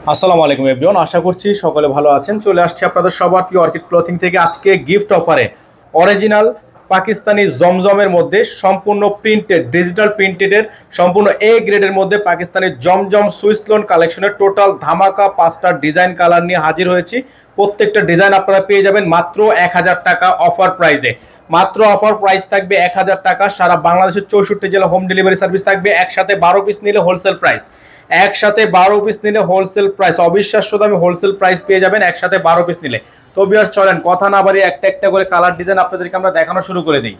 আসসালামু আলাইকুম এভরিওয়ান, আশা করছি সকলে ভালো আছেন। চলে আসছি আপনাদের সবার প্রিয় অর্কিড ক্লথিং থেকে আজকে গিফট অফারে অরিজিনাল পাকিস্তানি জমজমের মধ্যে সম্পূর্ণ প্রিন্টেড ডিজিটাল প্রিন্টেডের সম্পূর্ণ এ গ্রেডের মধ্যে পাকিস্তানি জমজম সুইস লোন কালেকশনের টোটাল ধামাকা 5টা ডিজাইন কালার নিয়ে হাজির হয়েছি। প্রত্যেকটা ডিজাইন আপনারা পেয়ে যাবেন মাত্র 1000 টাকা অফার প্রাইসে। মাত্র অফার প্রাইস থাকবে 1000 টাকা। সারা বাংলাদেশের 64 জেলা হোম ডেলিভারি সার্ভিস থাকবে। একসাথে 12 পিস নিলে হোলসেল প্রাইস, একসাথে 12 পিস নিলে হোলসেল প্রাইস, অবিশ্বাস্য দামে হোলসেল প্রাইস পেয়ে যাবেন একসাথে 12 পিস নিলে। তো ভিউয়ার্স চলেন কথা না বাড়িয়ে একটা একটা করে কালার ডিজাইন আপনাদেরকে আমরা দেখানো শুরু করে দিই।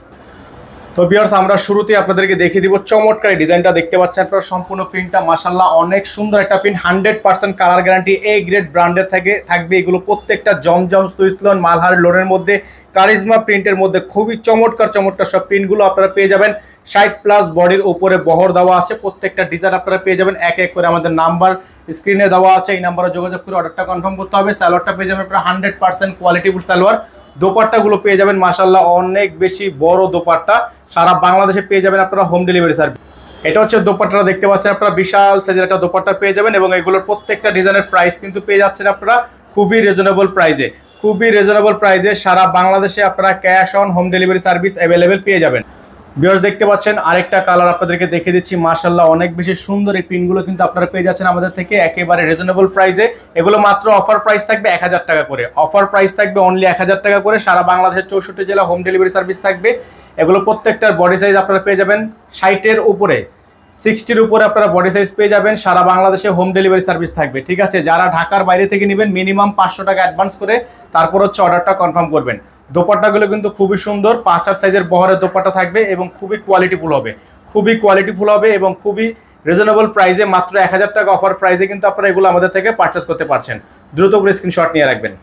তো ভিউয়ার্স আমরা শুরুতেই আপনাদেরকে দেখিয়ে দিব চমৎকার ডিজাইনটা দেখতে পাচ্ছেন আপনারা। সম্পূর্ণ প্রিন্টটা মাশাআল্লাহ অনেক সুন্দর একটা print, 100% colour guarantee, A grade ব্র্যান্ডের থাকবে এগুলো প্রত্যেকটা জমজম সুইস লোন মালহার লোনের মধ্যে কারিজমা প্রিন্টের মধ্যে খুবই চমৎকার চমৎকার সব প্রিন্টগুলো আপনারা পেয়ে যাবেন। 60+ বডির উপরে বহর দেওয়া আছে। প্রত্যেকটা ডিজাইন আপনারা পেয়ে যাবেন এক এক করে, আমাদের নাম্বার স্ক্রিনে দেওয়া আছে, এই নাম্বারে যোগাযোগ করে অর্ডারটা কনফার্ম করতে হবে। সালোয়ারটা পেয়ে যাবেন আপনারা 100% কোয়ালিটিফুল সালোয়ার। দোপাট্টাগুলো পেয়ে যাবেন মাশাআল্লাহ অনেক বেশি বড় দোপাট্টা, সারা বাংলাদেশে পেয়ে যাবেন আপনারা হোম ডেলিভারি সার্ভিস। এটা হচ্ছে দোপাট্টাটা দেখতে পাচ্ছেন আপনারা, বিশাল সাইজের একটা দোপাট্টা পেয়ে যাবেন এবং এগুলোর প্রত্যেকটা ডিজাইনের প্রাইস কিন্তু পেয়ে যাচ্ছেন আপনারা খুবই রিজনেবল প্রাইসে, খুবই রিজনেবল প্রাইসে। সারা বাংলাদেশে আপনারা cash on home delivery service available পেয়ে যাবেন। ভিউয়ার্স দেখতে পাচ্ছেন আরেকটা কালার আপনাদেরকে দেখিয়ে দিচ্ছি, মাশাআল্লাহ অনেক বেশি সুন্দর এই পিনগুলো কিন্তু আপনারা পেয়ে যাচ্ছেন আমাদের থেকে একেবারে রিজনেবল প্রাইসে। এগুলো মাত্র অফার প্রাইস থাকবে 1000 টাকা করে, অফার প্রাইস থাকবে অনলি 1000 টাকা করে। সারা বাংলাদেশের 64 জেলা হোম ডেলিভারি সার্ভিস থাকবে। এগুলো প্রত্যেকটার বডি সাইজ আপনারা পেয়ে যাবেন 60-এর উপরে, 60-এর উপরে আপনারা বডি সাইজ পেয়ে যাবেন। সারা বাংলাদেশে হোম ডেলিভারি সার্ভিস থাকবে, ঠিক আছে। যারা ঢাকার বাইরে থেকে নেবেন মিনিমাম 500 টাকা অ্যাডভান্স করে তারপর হচ্ছে অর্ডারটা কনফার্ম করবেন। দোপাট্টাগুলো কিন্তু খুবই সুন্দর, 5-8 সাইজের বহরের দোপাট্টা থাকবে এবং খুবই কোয়ালিটিফুল হবে, খুবই কোয়ালিটিফুল হবে এবং খুবই রিজনেবল প্রাইসে। মাত্র 1000 টাকা অফার প্রাইসে কিন্তু আপনারা এগুলো আমাদের থেকে পারচেস করতে পারছেন। দ্রুত করে স্ক্রিনশট নিয়ে রাখবেন।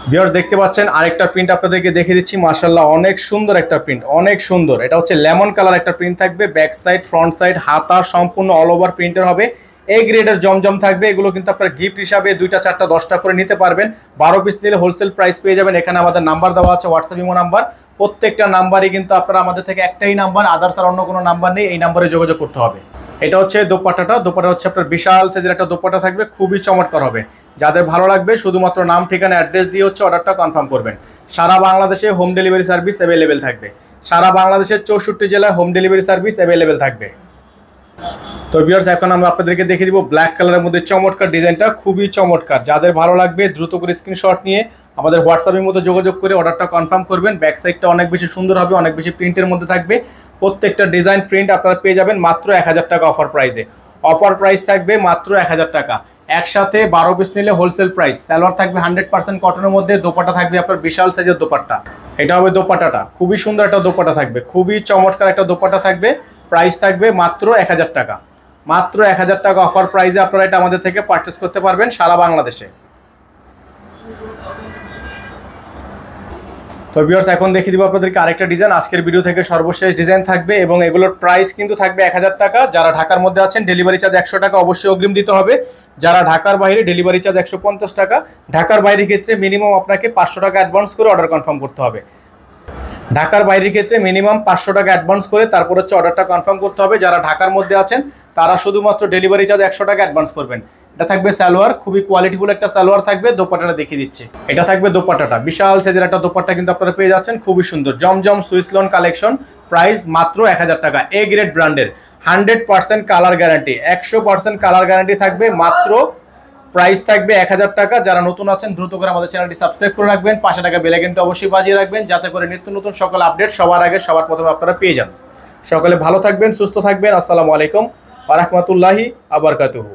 ভিউয়ার্স দেখতে পাচ্ছেন আরেকটা প্রিন্ট আপনাদেরকে দেখিয়ে দিচ্ছি, মাশাআল্লাহ অনেক সুন্দর একটা প্রিন্ট, অনেক সুন্দর। এটা হচ্ছে লেমন কালার একটা প্রিন্ট থাকবে, ব্যাক সাইড ফ্রন্ট সাইড হাতা সম্পূর্ণ অল ওভার প্রিন্টের হবে। এ গ্রেডের জমজম থাকবে। এগুলো কিন্তু আপনারা গিফট হিসাবে 2টা 4টা 10টা করে নিতে পারবেন। 12 পিস নিলে হোলসেল প্রাইস পেয়ে যাবেন। এখানে আমাদের নাম্বার দেওয়া আছে, হোয়াটসঅ্যাপ ইমো নাম্বার। প্রত্যেকটা নাম্বারই কিন্তু আপনারা আমাদের থেকে একটাই নাম্বার, আদার্স আর অন্য কোনো নাম্বার নেই, এই নাম্বারে যোগাযোগ করতে হবে। এটা হচ্ছে দোপাট্টাটা, দোপাট্টা হচ্ছে আপনার বিশাল সাইজের একটা দোপাট্টা থাকবে, খুবই চমৎকার হবে। যাদের ভালো লাগবে শুধুমাত্র নাম ঠিকানা অ্যাড্রেস দিয়ে হচ্ছে অর্ডারটা কনফার্ম করবেন। সারা বাংলাদেশে হোম ডেলিভারি সার্ভিস অ্যাভেলেবেল থাকবে। সারা বাংলাদেশের 64 জেলায় হোম ডেলিভারি সার্ভিস অ্যাভেলেবেল থাকবে। তো ভিউয়ার্স এখন আমরা আপনাদেরকে দেখিয়ে দিব ব্ল্যাক কালারের মধ্যে চমৎকার ডিজাইনটা, খুবই চমৎকার। যাদের ভালো লাগবে দ্রুত করে স্ক্রিনশট নিয়ে আমাদের হোয়াটসঅ্যাপের মধ্যে যোগাযোগ করে অর্ডারটা কনফার্ম করবেন। ব্যাক সাইডটা অনেক বেশি সুন্দর হবে, অনেক বেশি প্রিন্টের মধ্যে থাকবে। প্রত্যেকটা ডিজাইন প্রিন্ট আপনারা পেয়ে যাবেন মাত্র 1000 টাকা অফার প্রাইসে। অফার প্রাইস থাকবে মাত্র 1000 টাকা। একসাথে 12 পিস নিলে হোলসেল প্রাইস। সালোয়ার থাকবে 100% কটনের মধ্যে, দোপাট্টা থাকবে আপনার বিশাল সাইজের দোপাট্টা। এটা হবে দোপাট্টাটা, খুবই সুন্দর একটা দোপাট্টা থাকবে, খুবই চমৎকার একটা দোপাট্টা থাকবে। প্রাইস থাকবে মাত্র 1000 টাকা, মাত্র 1000 টাকা অফার প্রাইসে আপনারা এটা আমাদের থেকে পারচেস করতে পারবেন সারা বাংলাদেশে। তো ভিউয়ার্স এখন দেখিয়ে দিব আপনাদেরকে আরেকটা ডিজাইন, আজকের ভিডিও থেকে সর্বশেষ ডিজাইন থাকবে এবং এগুলোর প্রাইস কিন্তু থাকবে 1000 টাকা। যারা ঢাকার মধ্যে আছেন ডেলিভারি চার্জ 100 টাকা অবশ্যই অগ্রিম দিতে হবে। যারা ঢাকার বাইরে ডেলিভারি চার্জ 150 টাকা। ঢাকার বাইরের ক্ষেত্রে মিনিমাম আপনাকে 500 টাকা অ্যাডভান্স করে অর্ডার কনফার্ম করতে হবে। ঢাকার বাইরের ক্ষেত্রে মিনিমাম 500 টাকা অ্যাডভান্স করে তারপর হচ্ছে অর্ডারটা কনফার্ম করতে হবে। যারা ঢাকার মধ্যে আছেন তারা শুধুমাত্র ডেলিভারি চার্জ 100 টাকা অ্যাডভান্স করবেন। এটা থাকবে সালোয়ার, খুবই কোয়ালিটিফুল একটা সালোয়ার থাকবে। দোপাট্টাটা দেখিয়ে দিচ্ছি, এটা থাকবে দোপাট্টাটা, বিশাল সাইজের একটা দোপাট্টা কিন্তু আপনারা পেয়ে যাচ্ছেন, খুবই সুন্দর জমজম সুইস লোন কালেকশন। প্রাইস মাত্র 1000 টাকা, এ গ্রেড ব্র্যান্ডের, 100% কালার গ্যারান্টি, 100% কালার গ্যারান্টি থাকবে। মাত্র প্রাইস থাকবে 1000 টাকা। যারা নতুন আছেন দ্রুত করে আমাদের চ্যানেলটি সাবস্ক্রাইব করে রাখবেন, পাশে টাকা বেল আইকনটা অবশ্যই বাজিয়ে রাখবেন যাতে করে নিত্য নতুন সকল আপডেট সবার আগে সবার প্রথমে আপনারা পেয়ে যান। সকলে ভালো থাকবেন, সুস্থ থাকবেন। আসসালামু আলাইকুম ওয়া রাহমাতুল্লাহি ওয়া বারাকাতুহু।